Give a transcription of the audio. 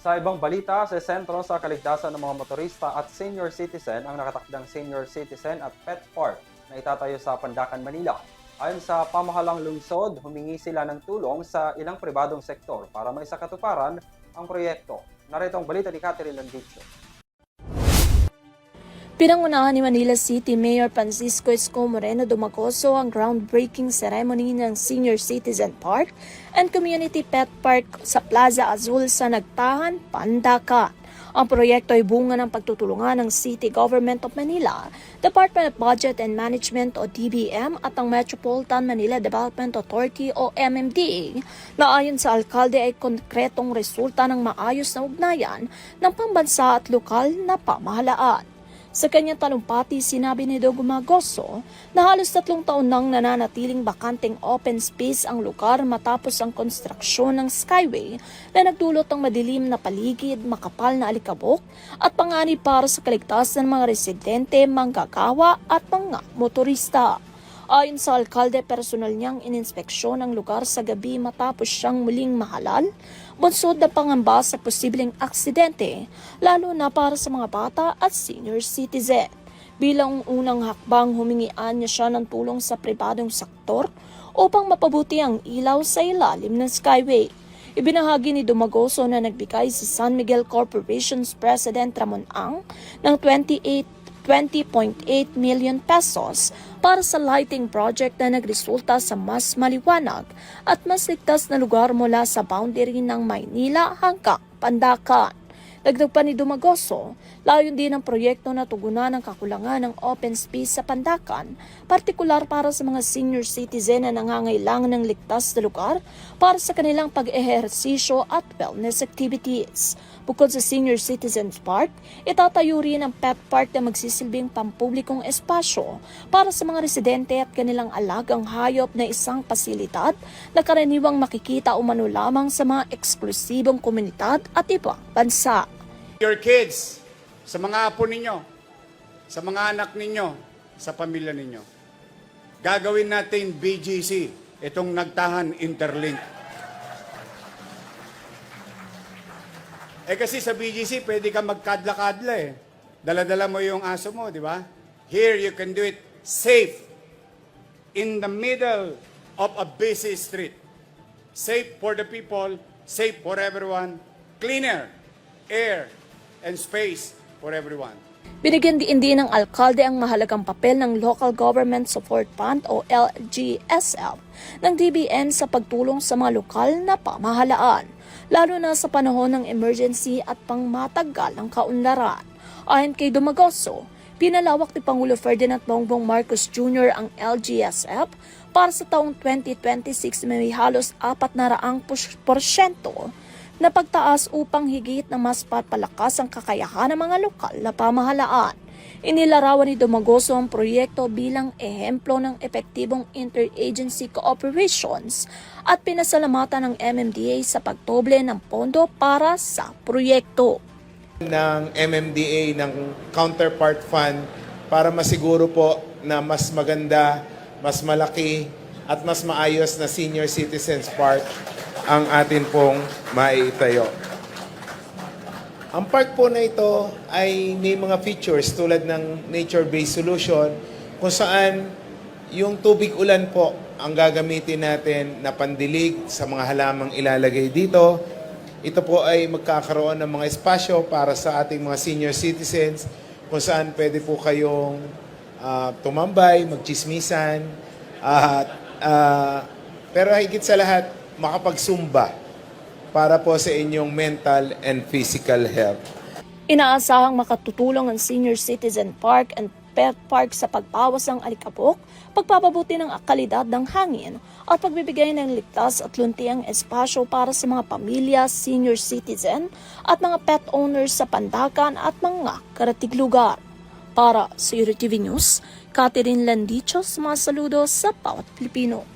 Sa ibang balita, sa sentro sa kaligtasan ng mga motorista at senior citizen ang nakatakdang senior citizen at pet park na itatayo sa Pandacan, Manila. Ayon sa pamahalang lungsod, humingi sila ng tulong sa ilang pribadong sektor para maisakatuparan ang proyekto. Narito ang balita ni Catherine Landicho. Pinangunahan ni Manila City Mayor Francisco Isko Moreno Dumagoso ang groundbreaking ceremony ng Senior Citizen Park and Community Pet Park sa Plaza Azul sa Nagtahan, Pandacan. Ang proyekto ay bunga ng pagtutulungan ng City Government of Manila, Department of Budget and Management o DBM at ang Metropolitan Manila Development Authority o MMDA na ayon sa alkalde ay konkretong resulta ng maayos na ugnayan ng pambansa at lokal na pamahalaan. Sa kanyang talumpati, sinabi ni Dumagoso na halos 3 taon nang nananatiling bakanteng open space ang lugar matapos ang konstruksyon ng Skyway na nagdulot ng madilim na paligid, makapal na alikabok at panganib para sa kaligtasan ng mga residente, manggagawa at mga motorista. Ayon sa alkalde, personal niyang ininspeksyon ang lugar sa gabi matapos siyang muling mahalal, bunsod na pangamba sa posibleng aksidente, lalo na para sa mga bata at senior citizen. Bilang unang hakbang, humingian niya siya ng tulong sa pribadong sektor upang mapabuti ang ilaw sa ilalim ng Skyway. Ibinahagi ni Dumagoso na nagbigay si San Miguel Corporation's President Ramon Ang ng 20.8 million pesos para sa lighting project na nagresulta sa mas maliwanag at mas ligtas na lugar mula sa boundary ng Maynila hanggang Pandacan. Dagdag pa ni Dumagoso, layon din ang proyekto na tugunan ang kakulangan ng open space sa Pandacan, partikular para sa mga senior citizen na nangangailangan ng ligtas na lugar para sa kanilang pag-ehersisyo at wellness activities. Bukod sa Senior Citizens Park, itatayo rin ang pet park na magsisilbing pampublikong espasyo para sa mga residente at kanilang alagang hayop na isang pasilidad na karaniwang makikita umano lamang sa mga eksklusibong komunidad at ibang bansa. Your kids, sa mga apo ninyo, sa mga anak ninyo, sa pamilya ninyo. Gagawin natin BGC, itong Nagtahan Interlink. Kasi sa BGC, pwede ka magkadla-kadla eh. Dala-dala mo yung aso mo, di ba? Here, you can do it safe in the middle of a busy street. Safe for the people, safe for everyone, cleaner air and space for everyone. Binigyan din ng alkalde ang mahalagang papel ng Local Government Support Fund o LGSF ng DBM sa pagtulong sa mga lokal na pamahalaan, lalo na sa panahon ng emergency at pangmatagal ng kaunlaran. Ayon kay Dumagoso, pinalawak ni Pangulo Ferdinand Bongbong Marcos Jr. ang LGSF para sa taong 2026 na may halos 400% na pagtaas upang higit na mas papalakas ang kakayahan ng mga lokal na pamahalaan. Inilarawan ni Dumagoso ang proyekto bilang ehemplo ng epektibong interagency cooperations at pinasalamatan ng MMDA sa pagdoble ng pondo para sa proyekto. Ng MMDA ng counterpart fund para masiguro po na mas maganda, mas malaki at mas maayos na senior citizens park ang atin pong maitayo. Ang park po na ito ay may mga features tulad ng nature-based solution kung saan yung tubig ulan po ang gagamitin natin na pandilig sa mga halamang ilalagay dito. Ito po ay magkakaroon ng mga espasyo para sa ating mga senior citizens kung saan pwede po kayong tumambay, magchismisan, pero higit sa lahat, makapagsumba para po sa inyong mental and physical health. Inaasahang makatutulong ang Senior Citizen Park and Pet Park sa pagbawas ng alikabok, pagpapabuti ng kalidad ng hangin at pagbibigay ng ligtas at luntiang espasyo para sa mga pamilya, senior citizen at mga pet owners sa Pandacan at mga karatig lugar. Para sa EuroTV News, Catherine Landicho, mga saludo sa bawat Pilipino.